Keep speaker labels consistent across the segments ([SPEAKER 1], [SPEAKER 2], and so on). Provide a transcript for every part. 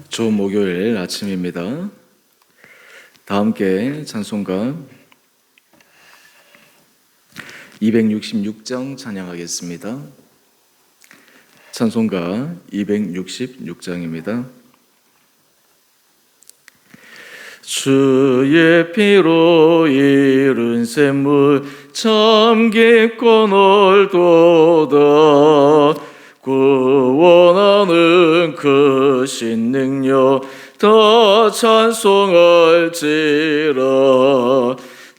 [SPEAKER 1] 좋은 목요일 아침입니다. 다 함께 찬송가 266장 찬양하겠습니다. 찬송가 266장입니다. 주의 피로 이룬 샘물 참 깊고 넓도다. 구원하는 크신 능력 다 찬송할지라.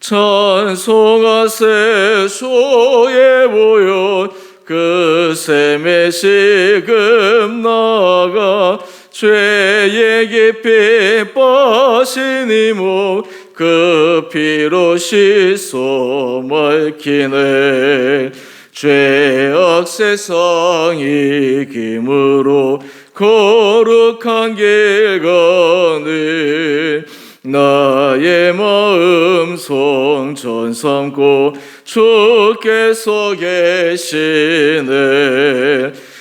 [SPEAKER 1] 찬송하세 주의 보혈 그 샘에 지금 나가. 죄의 깊이 빠진 이몸 그 피로 씻어 맑히네. 죄악 세상 이김으로 거룩한 길 가네. 나의 마음 성전 삼고 주께서 계시네.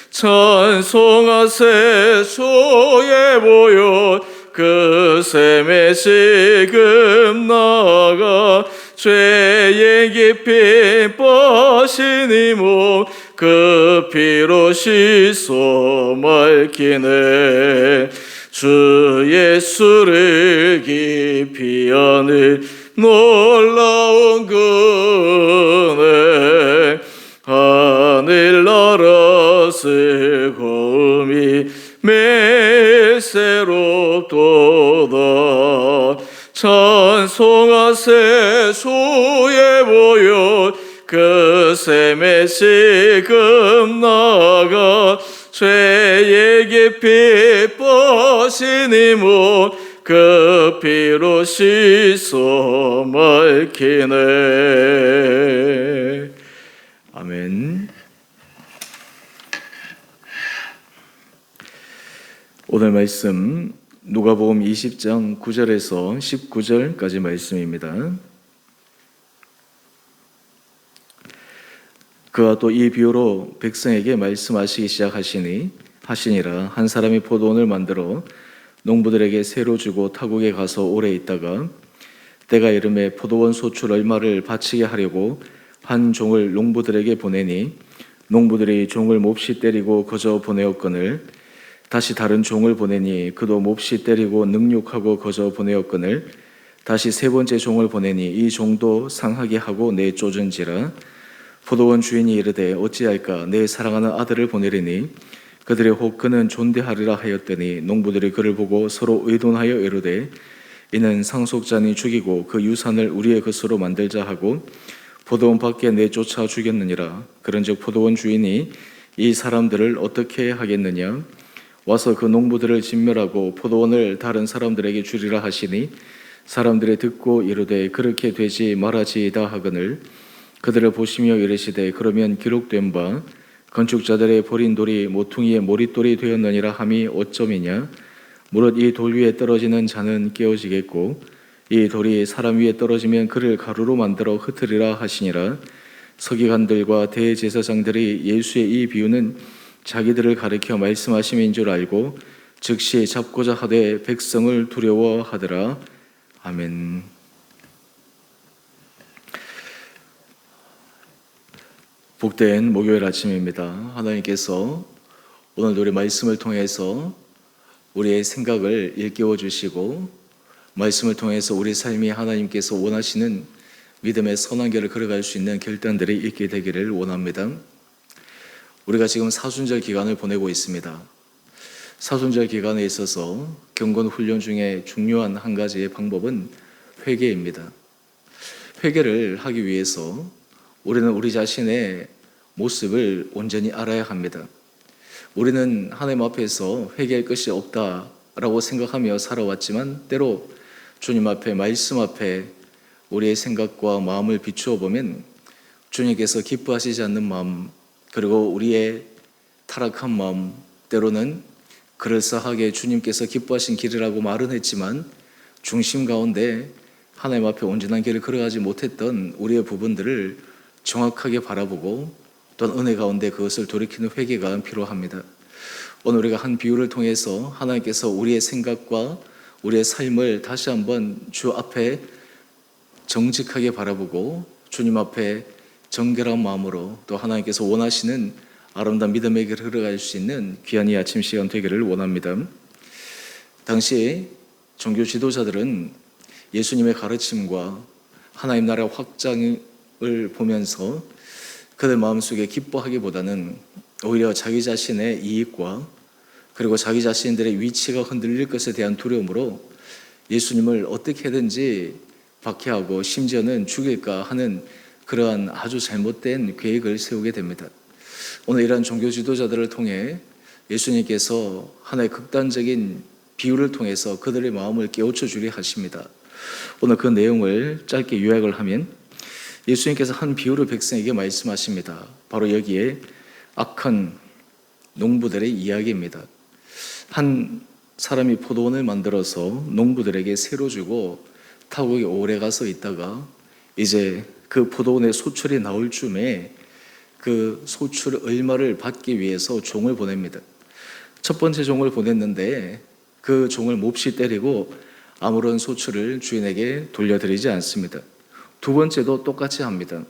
[SPEAKER 1] 찬송하세 주의 보혈 그 샘에 지금 나가. 죄의 깊이 빠진 이몸 그 피로 씻어 맑히네. 주 예수를 깊이 아는 놀라운 은혜 하늘나라 즐거움이 매일 새롭도다. 찬송하세 주의 보혈 그 샘에 지금 나가. 죄의 깊이 빠진 이몸 그 피로 씻어 맑히네. 아멘. 오늘 말씀 누가복음 20장 9절에서 19절까지 말씀입니다. 그가 또 이 비유로 백성에게 말씀하시기 하시니라. 한 사람이 포도원을 만들어 농부들에게 새로 주고 타국에 가서 오래 있다가 때가 이르매 포도원 소출 얼마를 바치게 하려고 한 종을 농부들에게 보내니 농부들이 종을 몹시 때리고 거저 보내었거늘 다시 다른 종을 보내니 그도 몹시 때리고 능욕하고 거저 보내었거늘 다시 세 번째 종을 보내니 이 종도 상하게 하고 내쫓은지라. 포도원 주인이 이르되 어찌할까 내 사랑하는 아들을 보내리니 그들이 혹 그는 존대하리라 하였더니 농부들이 그를 보고 서로 의논하여 이르되 이는 상속자니 죽이고 그 유산을 우리의 것으로 만들자 하고 포도원 밖에 내쫓아 죽였느니라. 그런즉 포도원 주인이 이 사람들을 어떻게 하겠느냐. 와서 그 농부들을 진멸하고 포도원을 다른 사람들에게 주리라 하시니 사람들이 듣고 이르되 그렇게 되지 말아지이다 하거늘 그들을 보시며 이르시되 그러면 기록된 바 건축자들의 버린 돌이 모퉁이의 모릿돌이 되었느니라 함이 어쩌미냐. 무릇 이 돌 위에 떨어지는 자는 깨어지겠고 이 돌이 사람 위에 떨어지면 그를 가루로 만들어 흩으리라 하시니라. 서기관들과 대제사장들이 예수의 이 비유는 자기들을 가리켜 말씀하심인 줄 알고 즉시 잡고자 하되 백성을 두려워하더라. 아멘. 복된 목요일 아침입니다. 하나님께서 오늘 우리 말씀을 통해서 우리의 생각을 일깨워 주시고 말씀을 통해서 우리 삶이 하나님께서 원하시는 믿음의 선한 길을 걸어갈 수 있는 결단들이 있게 되기를 원합니다. 우리가 지금 사순절 기간을 보내고 있습니다. 사순절 기간에 있어서 경건 훈련 중에 중요한 한 가지의 방법은 회개입니다. 회개를 하기 위해서 우리는 우리 자신의 모습을 온전히 알아야 합니다. 우리는 하나님 앞에서 회개할 것이 없다라고 생각하며 살아왔지만 때로 주님 앞에 말씀 앞에 우리의 생각과 마음을 비추어 보면 주님께서 기뻐하시지 않는 마음 그리고 우리의 타락한 마음 때로는 그럴싸하게 주님께서 기뻐하신 길이라고 말은 했지만 중심 가운데 하나님 앞에 온전한 길을 걸어가지 못했던 우리의 부분들을 정확하게 바라보고 또한 은혜 가운데 그것을 돌이키는 회개가 필요합니다. 오늘 우리가 한 비유를 통해서 하나님께서 우리의 생각과 우리의 삶을 다시 한번 주 앞에 정직하게 바라보고 주님 앞에 정결한 마음으로 또 하나님께서 원하시는 아름다운 믿음의 길을 흘러갈 수 있는 귀한 이 아침 시간 되기를 원합니다. 당시 종교 지도자들은 예수님의 가르침과 하나님 나라 확장을 보면서 그들 마음속에 기뻐하기보다는 오히려 자기 자신의 이익과 그리고 자기 자신들의 위치가 흔들릴 것에 대한 두려움으로 예수님을 어떻게든지 박해하고 심지어는 죽일까 하는 그러한 아주 잘못된 계획을 세우게 됩니다. 오늘 이러한 종교 지도자들을 통해 예수님께서 하나의 극단적인 비유를 통해서 그들의 마음을 깨우쳐 주려 하십니다. 오늘 그 내용을 짧게 요약을 하면 예수님께서 한 비유를 백성에게 말씀하십니다. 바로 여기에 악한 농부들의 이야기입니다. 한 사람이 포도원을 만들어서 농부들에게 새로 주고 타국에 오래 가서 있다가 이제 그 포도원의 소출이 나올 쯤에 그 소출 얼마를 받기 위해서 종을 보냅니다. 첫 번째 종을 보냈는데 그 종을 몹시 때리고 아무런 소출을 주인에게 돌려드리지 않습니다. 두 번째도 똑같이 합니다.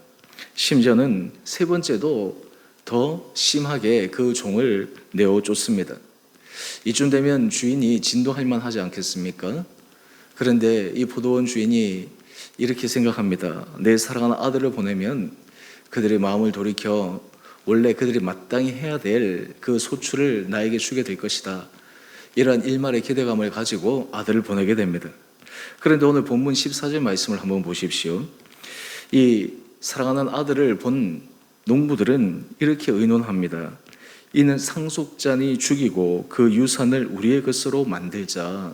[SPEAKER 1] 심지어는 세 번째도 더 심하게 그 종을 내어 쫓습니다. 이쯤 되면 주인이 진도할 만하지 않겠습니까? 그런데 이 포도원 주인이 이렇게 생각합니다. 내 사랑하는 아들을 보내면 그들의 마음을 돌이켜 원래 그들이 마땅히 해야 될 그 소출을 나에게 주게 될 것이다. 이러한 일말의 기대감을 가지고 아들을 보내게 됩니다. 그런데 오늘 본문 14절 말씀을 한번 보십시오. 이 사랑하는 아들을 본 농부들은 이렇게 의논합니다. 이는 상속자니 죽이고 그 유산을 우리의 것으로 만들자.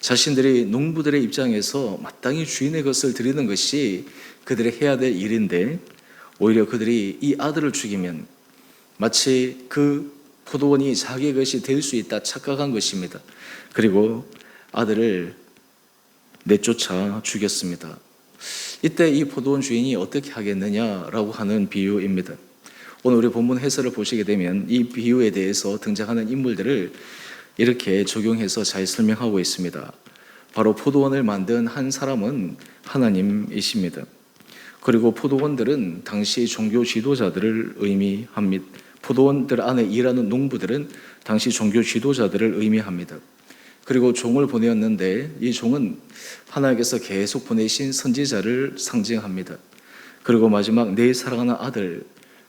[SPEAKER 1] 자신들이 농부들의 입장에서 마땅히 주인의 것을 드리는 것이 그들이 해야 될 일인데 오히려 그들이 이 아들을 죽이면 마치 그 포도원이 자기의 것이 될 수 있다 착각한 것입니다. 그리고 아들을 내쫓아 죽였습니다. 이때 이 포도원 주인이 어떻게 하겠느냐라고 하는 비유입니다. 오늘 우리 본문 해설을 보시게 되면 이 비유에 대해서 등장하는 인물들을 이렇게 적용해서 잘 설명하고 있습니다. 바로 포도원을 만든 한 사람은 하나님이십니다. 그리고 포도원들은 당시 종교 지도자들을 의미합니다. 포도원들 안에 일하는 농부들은 당시 종교 지도자들을 의미합니다. 그리고 종을 보내었는데 이 종은 하나님께서 계속 보내신 선지자를 상징합니다. 그리고 마지막 내 사랑하는 아들,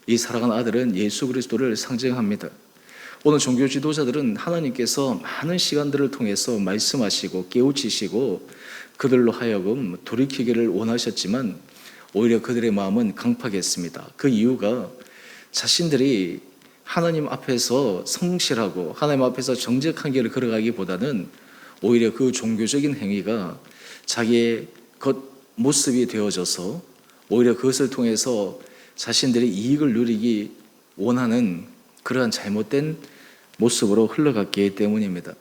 [SPEAKER 1] 이 사랑하는 아들은 예수 그리스도를 상징합니다. 오늘 종교 지도자들은 하나님께서 많은 시간들을 통해서 말씀하시고 깨우치시고 그들로 하여금 돌이키기를 원하셨지만 오히려 그들의 마음은 강팍했습니다. 그 이유가 자신들이 하나님 앞에서 성실하고 하나님 앞에서 정직한 길을 걸어가기보다는 오히려 그 종교적인 행위가 자기의 모습이 되어져서 오히려 그것을 통해서 자신들이 이익을 누리기 원하는 그러한 잘못된 모습으로 흘러갔기 때문입니다.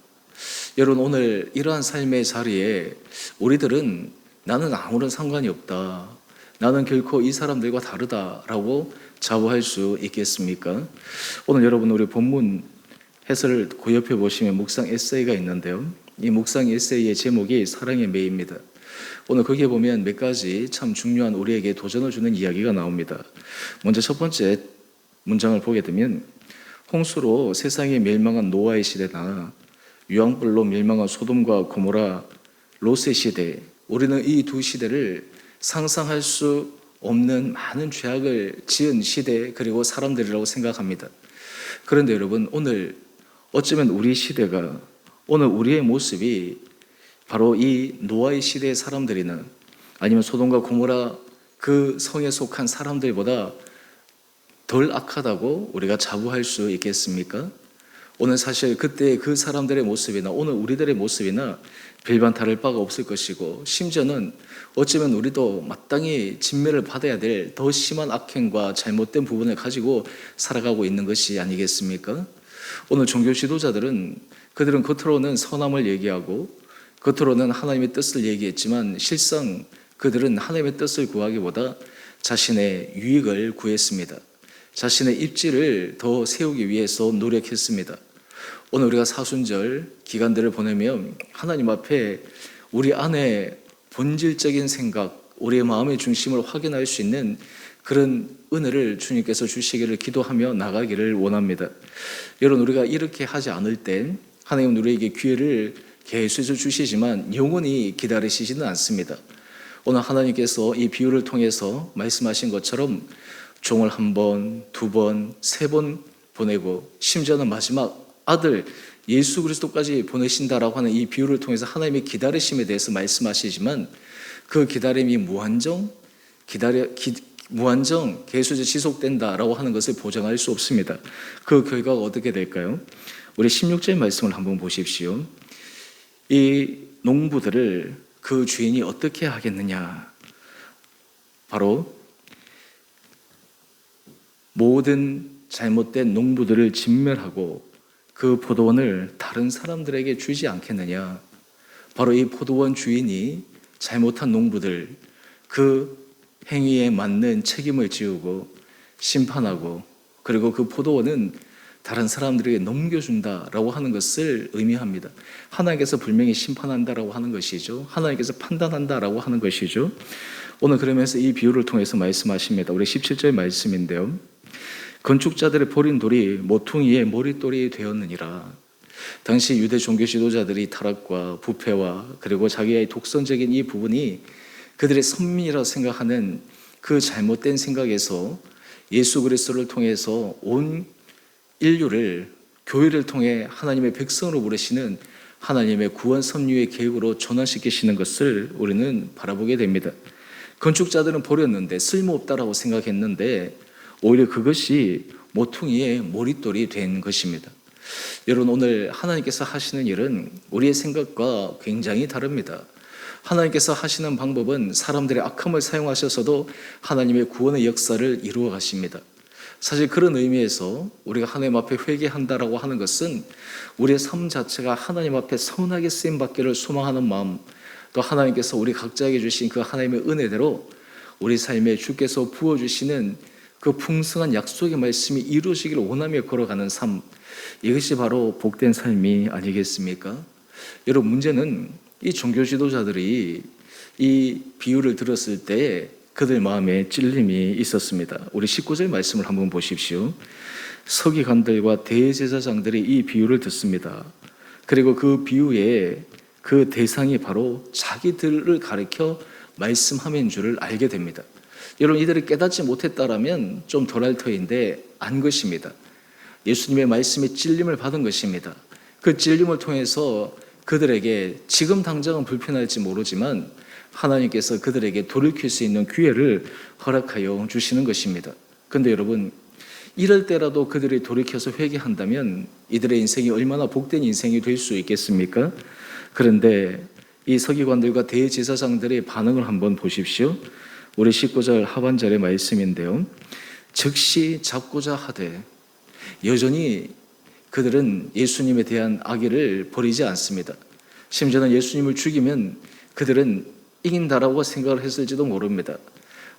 [SPEAKER 1] 여러분 오늘 이러한 삶의 자리에 우리들은 나는 아무런 상관이 없다. 나는 결코 이 사람들과 다르다라고 자부할 수 있겠습니까? 오늘 여러분 우리 본문 해설을 고옆에 보시면 묵상 에세이가 있는데요. 이 묵상 에세이의 제목이 사랑의 매입니다. 오늘 거기에 보면 몇 가지 참 중요한 우리에게 도전을 주는 이야기가 나옵니다. 먼저 첫 번째 문장을 보게 되면 홍수로 세상이 멸망한 노아의 시대나 유황불로 멸망한 소돔과 고모라 롯의 시대, 우리는 이 두 시대를 상상할 수 없는 많은 죄악을 지은 시대 그리고 사람들이라고 생각합니다. 그런데 여러분 오늘 어쩌면 우리 시대가 오늘 우리의 모습이 바로 이 노아의 시대의 사람들이나 아니면 소돔과 고모라 그 성에 속한 사람들보다 덜 악하다고 우리가 자부할 수 있겠습니까? 오늘 사실 그때 그 사람들의 모습이나 오늘 우리들의 모습이나 별반 다를 바가 없을 것이고 심지어는 어쩌면 우리도 마땅히 진멸을 받아야 될 더 심한 악행과 잘못된 부분을 가지고 살아가고 있는 것이 아니겠습니까? 오늘 종교 지도자들은 그들은 겉으로는 선함을 얘기하고 겉으로는 하나님의 뜻을 얘기했지만 실상 그들은 하나님의 뜻을 구하기보다 자신의 유익을 구했습니다. 자신의 입지를 더 세우기 위해서 노력했습니다. 오늘 우리가 사순절 기간들을 보내면 하나님 앞에 우리 안에 본질적인 생각, 우리의 마음의 중심을 확인할 수 있는 그런 은혜를 주님께서 주시기를 기도하며 나가기를 원합니다. 여러분, 우리가 이렇게 하지 않을 땐 하나님은 우리에게 기회를 계속해서 주시지만 영원히 기다리시지는 않습니다. 오늘 하나님께서 이 비유를 통해서 말씀하신 것처럼 종을 한 번, 두 번, 세 번 보내고 심지어는 마지막 아들 예수 그리스도까지 보내신다라고 하는 이 비유를 통해서 하나님의 기다리심에 대해서 말씀하시지만 그 기다림이 무한정 계속 지속된다라고 하는 것을 보장할 수 없습니다. 그 결과가 어떻게 될까요? 우리 16절 말씀을 한번 보십시오. 이 농부들을 그 주인이 어떻게 하겠느냐? 바로 모든 잘못된 농부들을 진멸하고 그 포도원을 다른 사람들에게 주지 않겠느냐? 바로 이 포도원 주인이 잘못한 농부들 그 행위에 맞는 책임을 지우고 심판하고 그리고 그 포도원은 다른 사람들에게 넘겨준다라고 하는 것을 의미합니다. 하나님께서 분명히 심판한다라고 하는 것이죠. 하나님께서 판단한다라고 하는 것이죠. 오늘 그러면서 이 비유를 통해서 말씀하십니다. 우리 17절 말씀인데요. 건축자들의 버린 돌이 모퉁이의 머릿돌이 되었느니라. 당시 유대 종교 지도자들이 타락과 부패와 그리고 자기의 독선적인 이 부분이 그들의 선민이라고 생각하는 그 잘못된 생각에서 예수 그리스도를 통해서 온 인류를 교회를 통해 하나님의 백성으로 부르시는 하나님의 구원 섭리의 계획으로 전환시키시는 것을 우리는 바라보게 됩니다. 건축자들은 버렸는데 쓸모없다라고 생각했는데 오히려 그것이 모퉁이의 머릿돌이 된 것입니다. 여러분, 오늘 하나님께서 하시는 일은 우리의 생각과 굉장히 다릅니다. 하나님께서 하시는 방법은 사람들의 악함을 사용하셔서도 하나님의 구원의 역사를 이루어 가십니다. 사실 그런 의미에서 우리가 하나님 앞에 회개한다라고 하는 것은 우리의 삶 자체가 하나님 앞에 선하게 쓰임 받기를 소망하는 마음, 또 하나님께서 우리 각자에게 주신 그 하나님의 은혜대로 우리 삶에 주께서 부어주시는 그 풍성한 약속의 말씀이 이루어지기를 원하며 걸어가는 삶, 이것이 바로 복된 삶이 아니겠습니까? 여러분, 문제는 이 종교 지도자들이 이 비유를 들었을 때 그들 마음에 찔림이 있었습니다. 우리 19절 말씀을 한번 보십시오. 서기관들과 대제사장들이 이 비유를 듣습니다. 그리고 그 비유의 그 대상이 바로 자기들을 가리켜 말씀함인 줄을 알게 됩니다. 여러분, 이들이 깨닫지 못했다라면 좀 덜할 터인데 안 것입니다. 예수님의 말씀에 찔림을 받은 것입니다. 그 찔림을 통해서 그들에게 지금 당장은 불편할지 모르지만 하나님께서 그들에게 돌이킬 수 있는 기회를 허락하여 주시는 것입니다. 그런데 여러분, 이럴 때라도 그들이 돌이켜서 회개한다면 이들의 인생이 얼마나 복된 인생이 될 수 있겠습니까? 그런데 이 서기관들과 대제사장들의 반응을 한번 보십시오. 우리 19절 하반절의 말씀인데요. 즉시 잡고자 하되, 여전히 그들은 예수님에 대한 악의를 버리지 않습니다. 심지어는 예수님을 죽이면 그들은 이긴다라고 생각을 했을지도 모릅니다.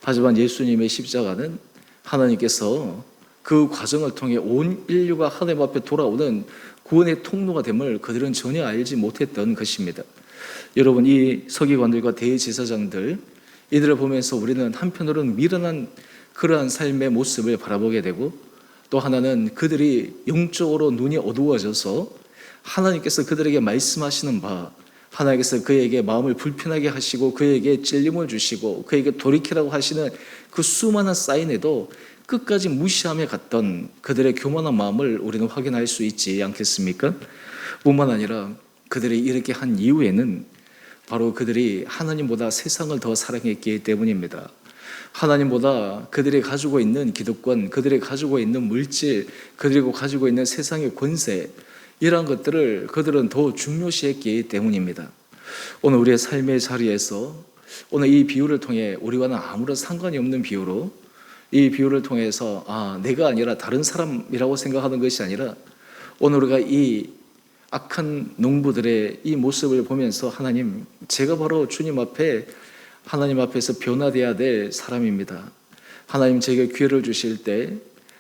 [SPEAKER 1] 하지만 예수님의 십자가는 하나님께서 그 과정을 통해 온 인류가 하나님 앞에 돌아오는 구원의 통로가 됨을 그들은 전혀 알지 못했던 것입니다. 여러분, 이 서기관들과 대제사장들, 이들을 보면서 우리는 한편으로는 미련한 그러한 삶의 모습을 바라보게 되고, 또 하나는 그들이 영적으로 눈이 어두워져서 하나님께서 그들에게 말씀하시는 바, 하나님께서 그에게 마음을 불편하게 하시고 그에게 찔림을 주시고 그에게 돌이키라고 하시는 그 수많은 사인에도 끝까지 무시하며 갔던 그들의 교만한 마음을 우리는 확인할 수 있지 않겠습니까? 뿐만 아니라 그들이 이렇게 한 이후에는 바로 그들이 하나님보다 세상을 더 사랑했기 때문입니다. 하나님보다 그들이 가지고 있는 기득권, 그들이 가지고 있는 물질, 그들이 가지고 있는 세상의 권세, 이러한 것들을 그들은 더 중요시했기 때문입니다. 오늘 우리의 삶의 자리에서 오늘 이 비유를 통해 우리와는 아무런 상관이 없는 비유로, 이 비유를 통해서 내가 아니라 다른 사람이라고 생각하는 것이 아니라 오늘 우리가 이 악한 농부들의 이 모습을 보면서 하나님, 제가 바로 주님 앞에 하나님 앞에서 변화되어야 될 사람입니다. 하나님, 제게 기회를 주실 때,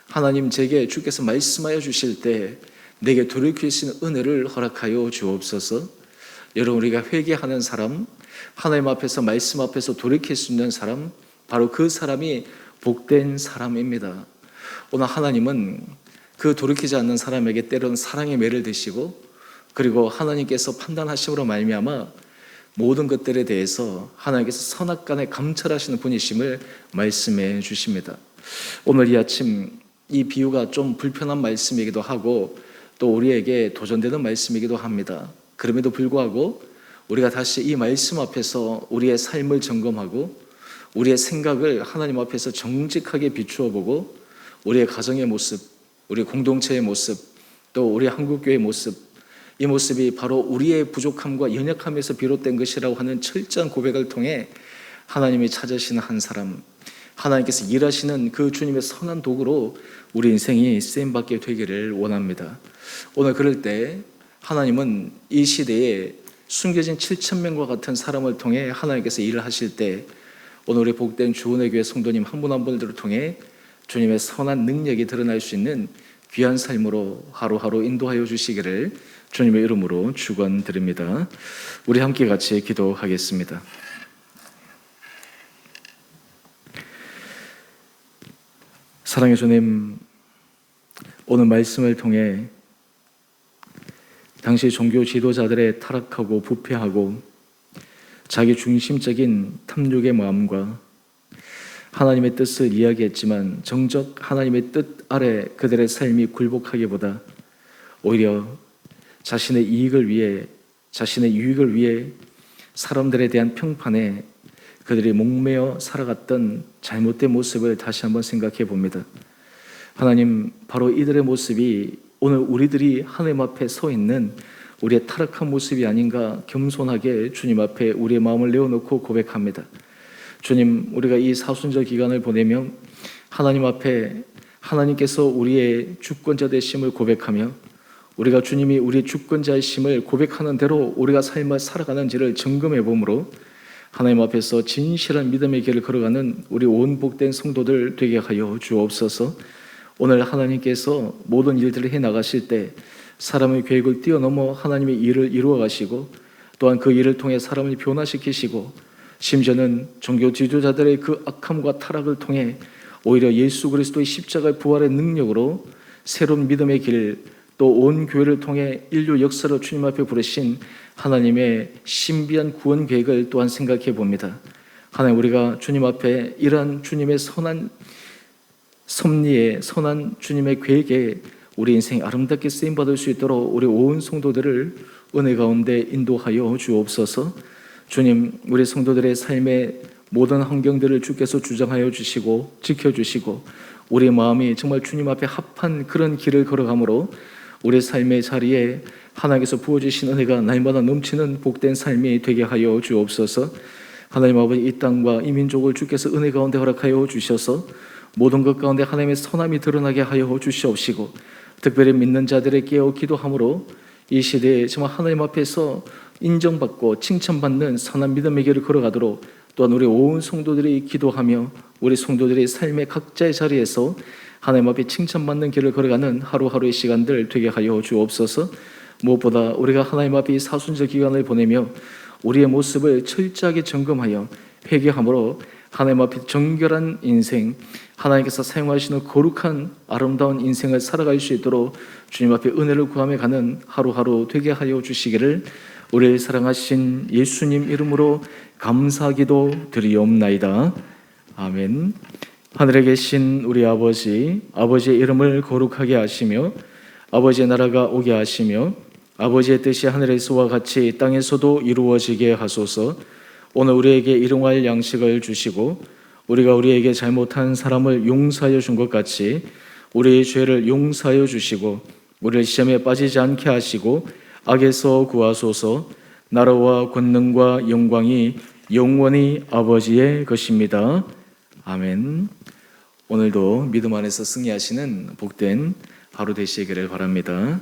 [SPEAKER 1] 하나님, 제게 주께서 말씀하여 주실 때 내게 돌이킬 수 있는 은혜를 허락하여 주옵소서. 여러분, 우리가 회개하는 사람, 하나님 앞에서 말씀 앞에서 돌이킬 수 있는 사람, 바로 그 사람이 복된 사람입니다. 오늘 하나님은 그 돌이키지 않는 사람에게 때로는 사랑의 매를 드시고, 그리고 하나님께서 판단하심으로 말미암아 모든 것들에 대해서 하나님께서 선악간에 감찰하시는 분이심을 말씀해 주십니다. 오늘 이 아침 이 비유가 좀 불편한 말씀이기도 하고 또 우리에게 도전되는 말씀이기도 합니다. 그럼에도 불구하고 우리가 다시 이 말씀 앞에서 우리의 삶을 점검하고 우리의 생각을 하나님 앞에서 정직하게 비추어 보고 우리의 가정의 모습, 우리 공동체의 모습, 또 우리 한국교회의 모습, 이 모습이 바로 우리의 부족함과 연약함에서 비롯된 것이라고 하는 철저한 고백을 통해 하나님이 찾으시는 한 사람, 하나님께서 일하시는 그 주님의 선한 도구로 우리 인생이 쓰임받게 되기를 원합니다. 오늘 그럴 때 하나님은 이 시대에 숨겨진 7,000명과 같은 사람을 통해 하나님께서 일을 하실 때 오늘 우리 복된 주은혜 교회 성도님 한 분 한 분들을 통해 주님의 선한 능력이 드러날 수 있는 귀한 삶으로 하루하루 인도하여 주시기를 주님의 이름으로 축원드립니다. 우리 함께 같이 기도하겠습니다. 사랑의 주님, 오늘 말씀을 통해 당시 종교 지도자들의 타락하고 부패하고 자기 중심적인 탐욕의 마음과 하나님의 뜻을 이야기했지만 정작 하나님의 뜻 아래 그들의 삶이 굴복하기보다 오히려 자신의 이익을 위해, 자신의 유익을 위해 사람들에 대한 평판에 그들이 목매어 살아갔던 잘못된 모습을 다시 한번 생각해 봅니다. 하나님, 바로 이들의 모습이 오늘 우리들이 하나님 앞에 서 있는 우리의 타락한 모습이 아닌가 겸손하게 주님 앞에 우리의 마음을 내어놓고 고백합니다. 주님, 우리가 이 사순절 기간을 보내며 하나님 앞에 하나님께서 우리의 주권자 되심을 고백하며 우리가 주님이 우리의 주권자이심을 고백하는 대로 우리가 삶을 살아가는지를 점검해 보므로 하나님 앞에서 진실한 믿음의 길을 걸어가는 우리 온 복된 성도들 되게 하여 주옵소서. 오늘 하나님께서 모든 일들을 해나가실 때 사람의 계획을 뛰어넘어 하나님의 일을 이루어 가시고 또한 그 일을 통해 사람을 변화시키시고 심지어는 종교 지도자들의 그 악함과 타락을 통해 오히려 예수 그리스도의 십자가의 부활의 능력으로 새로운 믿음의 길, 또 온 교회를 통해 인류 역사를 주님 앞에 부르신 하나님의 신비한 구원 계획을 또한 생각해 봅니다. 하나님, 우리가 주님 앞에 이러한 주님의 선한 섭리에, 선한 주님의 계획에 우리 인생이 아름답게 쓰임받을 수 있도록 우리 온 성도들을 은혜 가운데 인도하여 주옵소서. 주님, 우리 성도들의 삶의 모든 환경들을 주께서 주장하여 주시고 지켜주시고 우리 마음이 정말 주님 앞에 합한 그런 길을 걸어가므로 우리 삶의 자리에 하나님께서 부어주신 은혜가 날마다 넘치는 복된 삶이 되게 하여 주옵소서. 하나님 아버지, 이 땅과 이 민족을 주께서 은혜 가운데 허락하여 주셔서 모든 것 가운데 하나님의 선함이 드러나게 하여 주시옵시고 특별히 믿는 자들의 깨어 기도함으로 이 시대에 정말 하나님 앞에서 인정받고 칭찬받는 선한 믿음의 길을 걸어가도록 또한 우리 온 성도들이 기도하며 우리 성도들이 삶의 각자의 자리에서 하나님 앞에 칭찬받는 길을 걸어가는 하루하루의 시간들 되게 하여 주옵소서. 무엇보다 우리가 하나님 앞에 사순절 기간을 보내며 우리의 모습을 철저하게 점검하여 회개함으로 하나님 앞에 정결한 인생, 하나님께서 사용하시는 거룩한 아름다운 인생을 살아갈 수 있도록 주님 앞에 은혜를 구하며 가는 하루하루 되게 하여 주시기를 우리를 사랑하신 예수님 이름으로 감사기도 드리옵나이다. 아멘. 하늘에 계신 우리 아버지, 아버지의 이름을 거룩하게 하시며 아버지의 나라가 오게 하시며 아버지의 뜻이 하늘에서와 같이 땅에서도 이루어지게 하소서. 오늘 우리에게 일용할 양식을 주시고 우리가 우리에게 잘못한 사람을 용서하여 준 것 같이 우리의 죄를 용서하여 주시고 우리를 시험에 빠지지 않게 하시고 악에서 구하소서. 나라와 권능과 영광이 영원히 아버지의 것입니다. 아멘. 오늘도 믿음 안에서 승리하시는 복된 하루 되시기를 바랍니다.